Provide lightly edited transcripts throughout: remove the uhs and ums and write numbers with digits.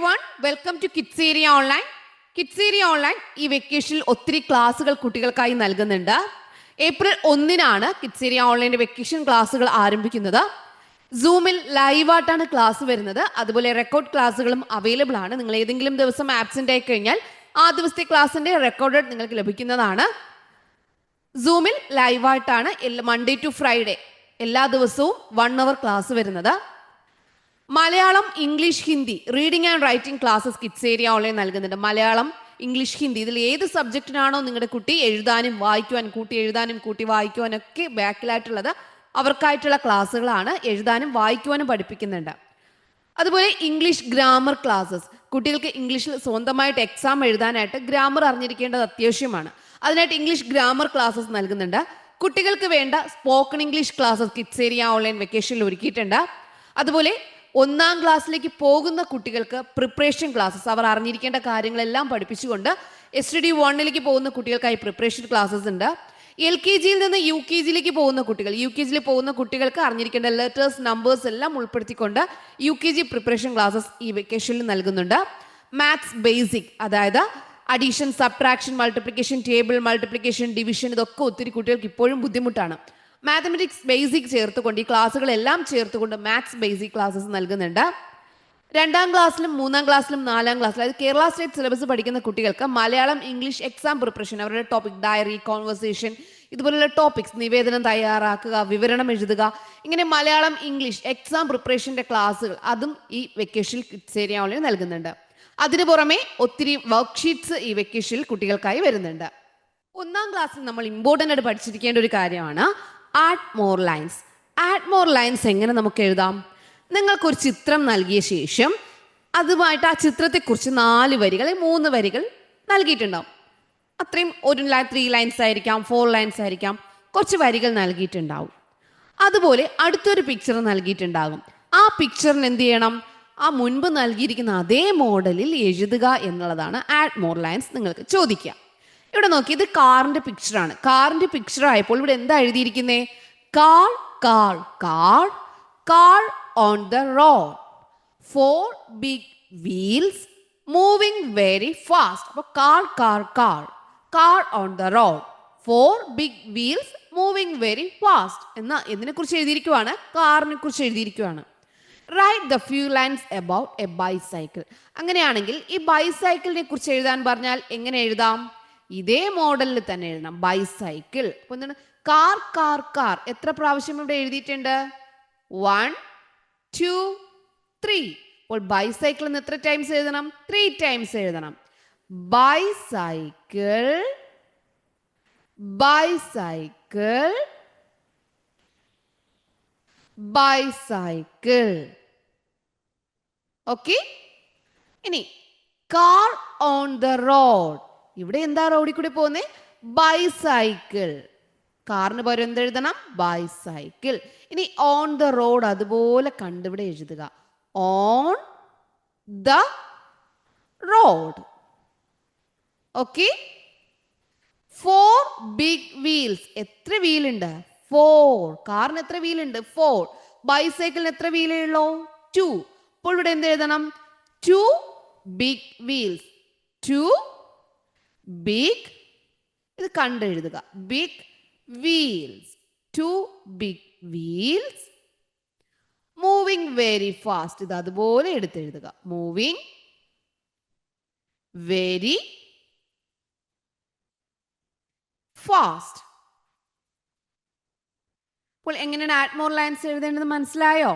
everyone, welcome to Kids Area Online. Kids Area Online ഈ വെക്കേഷനിൽ ഒത്തിരി ക്ലാസ്സുകൾ കുട്ടികൾക്കായി നൽകുന്നുണ്ട്. ഏപ്രിൽ 1-നാണ് കിഡ്സ് ഏരിയ ഓൺലൈൻ്റെ വെക്കേഷൻ ക്ലാസ്സുകൾ ആരംഭിക്കുന്നത്. സൂമിൽ ലൈവായിട്ടാണ് ക്ലാസ് വരുന്നത്. അതുപോലെ റെക്കോർഡ് ക്ലാസ്സുകളും അവൈലബിൾ ആണ്. നിങ്ങൾ ഏതെങ്കിലും ദിവസം ആബ്സെൻ്റ് ആയി കഴിഞ്ഞാൽ ആ ദിവസത്തെ ക്ലാസ്സിൻ്റെ റെക്കോർഡഡ് നിങ്ങൾക്ക് ലഭിക്കുന്നതാണ്. സൂമിൽ ലൈവായിട്ടാണ് മൺഡേ ടു ഫ്രൈഡേ എല്ലാ ദിവസവും 1 hour ക്ലാസ് വരുന്നത്. Malayalam, English, Hindi reading and writing classes kids area online നൽകുന്നുണ്ട്. മലയാളം, ഇംഗ്ലീഷ്, ഹിന്ദി ഇതിൽ ഏത് സബ്ജക്റ്റിനാണോ നിങ്ങളുടെ കുട്ടി എഴുതാനും വായിക്കുവാനും കൂട്ടി എഴുതാനും കൂട്ടി വായിക്കുവാനും ഒക്കെ ബാക്കിലായിട്ടുള്ളത് അവർക്കായിട്ടുള്ള ക്ലാസ്സുകളാണ്. എഴുതാനും വായിക്കുവാനും പഠിപ്പിക്കുന്നുണ്ട്. അതുപോലെ ഇംഗ്ലീഷ് ഗ്രാമർ ക്ലാസ്സസ്, കുട്ടികൾക്ക് ഇംഗ്ലീഷിൽ സ്വന്തമായിട്ട് എക്സാം എഴുതാനായിട്ട് ഗ്രാമർ അറിഞ്ഞിരിക്കേണ്ടത് അത്യാവശ്യമാണ്. അതിനായിട്ട് ഇംഗ്ലീഷ് ഗ്രാമർ ക്ലാസ്സസ് നൽകുന്നുണ്ട്. കുട്ടികൾക്ക് വേണ്ട spoken English classes kids area online വെക്കേഷനിൽ ഒരുക്കിയിട്ടുണ്ട്. അതുപോലെ 1ാം ക്ലാസ്സിലേക്ക് പോകുന്ന കുട്ടികൾക്ക് പ്രിപ്പറേഷൻ ക്ലാസ്സസ്, അവർ അറിഞ്ഞിരിക്കേണ്ട കാര്യങ്ങളെല്ലാം പഠിപ്പിച്ചുകൊണ്ട് STD 1-ലേക്ക് പോകുന്ന കുട്ടികൾക്കായി പ്രിപ്പറേഷൻ ക്ലാസ്സസ് ഉണ്ട്. LKGയിൽ നിന്ന് UKGയിലേക്ക് പോകുന്ന കുട്ടികൾ, UKGയിൽ പോകുന്ന കുട്ടികൾക്ക് അറിഞ്ഞിരിക്കേണ്ട ലെറ്റേഴ്സ്, നമ്പേഴ്സ് എല്ലാം ഉൾപ്പെടുത്തിക്കൊണ്ട് UKG പ്രിപ്പറേഷൻ ക്ലാസ്സസ് ഈ വെക്കേഷനിൽ നൽകുന്നുണ്ട്. മാത്സ് ബേസിക്, അതായത് addition, subtraction, multiplication, table multiplication, division, ഇതൊക്കെ ഒത്തിരി കുട്ടികൾക്ക് ഇപ്പോഴും ബുദ്ധിമുട്ടാണ്. മാത്തമെറ്റിക്സ് ബേസിക് ചേർത്തുകൊണ്ട് ഈ ക്ലാസ്സുകളെല്ലാം ചേർത്തുകൊണ്ട് മാത്സ് ബേസിക് ക്ലാസ്സസ് നൽകുന്നുണ്ട്. 2ാം ക്ലാസ്സിലും 3ാം ക്ലാസ്സിലും 4ാം ക്ലാസ്സിലും, അതായത് കേരള സ്റ്റേറ്റ് സിലബസ് പഠിക്കുന്ന കുട്ടികൾക്ക് മലയാളം, ഇംഗ്ലീഷ് എക്സാം പ്രിപ്പറേഷൻ, അവരുടെ ടോപ്പിക് ഡയറി, കോൺവെർസേഷൻ, ഇതുപോലുള്ള ടോപ്പിക്സ്, നിവേദനം തയ്യാറാക്കുക, വിവരണം എഴുതുക, ഇങ്ങനെ മലയാളം, ഇംഗ്ലീഷ് എക്സാം പ്രിപ്പറേഷൻ്റെ ക്ലാസ്സുകൾ അതും ഈ വെക്കേഷനിൽ കിഡ്സ് ഏരിയ ഓൺലൈൻ നൽകുന്നുണ്ട്. അതിനു പുറമെ ഒത്തിരി വർക്ക്ഷീറ്റ്സ് ഈ വെക്കേഷനിൽ കുട്ടികൾക്കായി വരുന്നുണ്ട്. 1ാം ക്ലാസ്സിൽ നമ്മൾ ഇമ്പോർട്ടൻ്റ് ആയിട്ട് പഠിച്ചിരിക്കേണ്ട ഒരു കാര്യമാണ് add more lines. Add more lines എങ്ങനെ നമുക്ക് എഴുതാം? നിങ്ങൾക്കൊരു ചിത്രം നൽകിയ ശേഷം അതുമായിട്ട് ആ ചിത്രത്തെക്കുറിച്ച് 4 വരികൾ 3 വരികൾ നൽകിയിട്ടുണ്ടാവും. അത്രയും ഒരു 3 ലൈൻസ് ആയിരിക്കാം, 4 ലൈൻസ് ആയിരിക്കാം, കുറച്ച് വരികൾ നൽകിയിട്ടുണ്ടാവും. അതുപോലെ അടുത്തൊരു പിക്ചർ നൽകിയിട്ടുണ്ടാകും. ആ പിക്ചറിന് എന്ത് ചെയ്യണം? ആ മുൻപ് നൽകിയിരിക്കുന്ന അതേ മോഡലിൽ എഴുതുക എന്നുള്ളതാണ് ആഡ് മോർ ലൈൻസ് നിങ്ങൾക്ക് ചോദിക്കുക. ഇവിടെ നോക്കി, ഇത് കാറിന്റെ പിക്ചറാണ്. കാറിന്റെ പിക്ചർ ആയപ്പോൾ ഇവിടെ എന്താ എഴുതിയിരിക്കുന്നേ? Car, car, car, car on the road, 4 big wheels moving very fast. അപ്പോൾ car, car, car, car on the road, 4 big wheels moving very fast എന്ന എന്തിനെ കുറിച്ച് എഴുതിയിരിക്കുവാണ്? കാറിനെ കുറിച്ച് എഴുതിയിരിക്കുവാണ്. Write the few lines about a bicycle. അങ്ങനെയാണെങ്കിൽ ഈ ബൈസൈക്കിളിനെ കുറിച്ച് എഴുതാൻ പറഞ്ഞാൽ എങ്ങനെ എഴുതാം? ഇതേ മോഡലിൽ തന്നെ എഴുതണം, ബൈസൈക്കിൾ. അപ്പോൾ എന്താണ്? കാർ, കാർ, കാർ എത്ര പ്രാവശ്യം ഇവിടെ എഴുതിയിട്ടുണ്ട്? 1, 2, 3. അപ്പോൾ ബൈസൈക്കിൾ എന്ന് എത്ര ടൈംസ് എഴുതണം? 3 ടൈംസ് എഴുതണം. Bicycle, bicycle, bicycle. ഓക്കെ. ഇനി കാർ ഓൺ ദ റോഡ്, ഇവിടെ എന്താ റോഡിൽ കൂടി പോകുന്നേ? ബൈസൈക്കിൾ. കാറിന് പകരം എന്തെഴുതണം? ബൈസൈക്കിൾ. ഇനി ഓൺ ദ റോഡ് അതുപോലെ കണ്ടിവിടെ എഴുതുക, on the road. Okay. 4 big wheels, എത്ര വീലുണ്ട്? 4. കാറിന് എത്ര വീലുണ്ട്? 4. ബൈസൈക്കിളിന് എത്ര വീലേ ഉള്ളൂ? 2. അപ്പോൾ ഇവിടെ എന്ത് എഴുതണം? 2 ബിഗ് വീൽസ്, 2 ബിഗ്, ഇത് കണ്ടെഴുതുക, big wheels, 2 big wheels moving very fast. ഇത് അതുപോലെ എടുത്തെഴുതുക, മൂവിങ് വെരി ഫാസ്റ്റ്. അപ്പോൾ എങ്ങനെയാണ് ആഡ് മോർ ലൈൻസ് എഴുതേണ്ടത് മനസ്സിലായോ?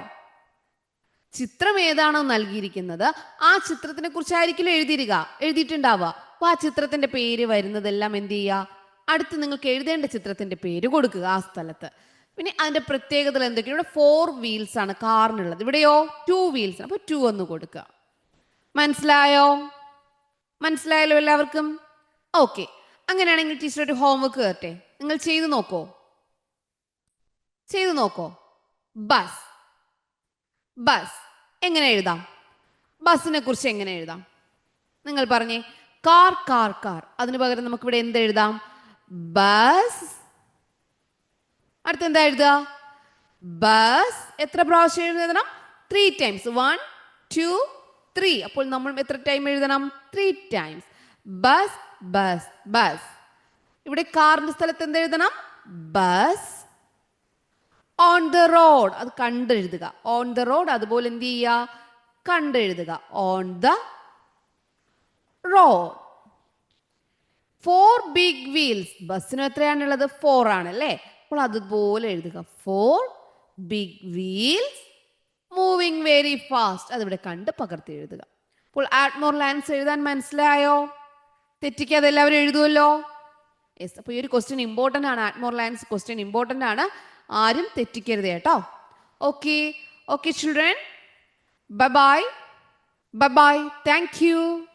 ചിത്രം ഏതാണോ നൽകിയിരിക്കുന്നത് ആ ചിത്രത്തിനെ കുറിച്ചായിരിക്കും എഴുതിയിട്ടുണ്ടാവുക. അപ്പോൾ ആ ചിത്രത്തിന്റെ പേര് വരുന്നതെല്ലാം എന്ത് ചെയ്യുക? അടുത്ത് നിങ്ങൾക്ക് എഴുതേണ്ട ചിത്രത്തിന്റെ പേര് കൊടുക്കുക ആ സ്ഥലത്ത്. പിന്നെ അതിന്റെ പ്രത്യേകതകൾ എന്തൊക്കെയാണ്? ഇവിടെ 4 വീൽസ് ആണ് കാറിനുള്ളത്, ഇവിടെയോ 2 വീൽസ്. അപ്പോൾ 2 എന്ന് കൊടുക്കുക. മനസ്സിലായോ? മനസ്സിലായല്ലോ എല്ലാവർക്കും? ഓക്കെ. അങ്ങനെയാണെങ്കിൽ ടീച്ചർ ഒരു ഹോംവർക്ക് തരട്ടെ, നിങ്ങൾ ചെയ്തു നോക്കോ? ബസ്, ബസ് എങ്ങനെ എഴുതാം? ബസ്സിനെ കുറിച്ച് എങ്ങനെ എഴുതാം? നിങ്ങൾ പറഞ്ഞേ. Car, car, car. അതിന് പകരം നമുക്ക് ഇവിടെ എന്ത് എഴുതാം? ബസ്. അടുത്ത് എന്താ എഴുതുക? ബസ് എത്ര പ്രാവശ്യം എഴുതണം? 3 ടൈംസ്. 1, 2, 3. അപ്പോൾ നമ്മൾ എത്ര ടൈം എഴുതണം? 3 times. Bus bus bus. ഇവിടെ കാറിന്റെ സ്ഥലത്ത് എന്ത് എഴുതണം? ബസ്. ഓൺ ദ റോഡ് അത് കണ്ടെഴുതുക. ഓൺ ദ റോഡ് അതുപോലെ എന്ത് ചെയ്യുക? കണ്ടെഴുതുക. On the road. 4 big wheels. ബസ്സിന് എത്രയാണുള്ളത്? 4 ആണല്ലേ. അപ്പോൾ അതുപോലെ എഴുതുക. 4 big wheels moving very fast. അതിവിടെ കണ്ട് പകർത്തി എഴുതുക. അപ്പോൾ ആഡ് മോർ ലൈൻസ് എഴുതാൻ മനസ്സിലായോ? തെറ്റിക്കാതെ എല്ലാവരും എഴുതുമല്ലോ. യെസ്. അപ്പോൾ ഈ ഒരു ക്വസ്റ്റ്യൻ ഇമ്പോർട്ടൻ്റ് ആണ്. Add more lines question important ആണ്. ആരും തെറ്റിക്കരുത് കേട്ടോ. Okay okay children, bye bye bye bye. Thank you.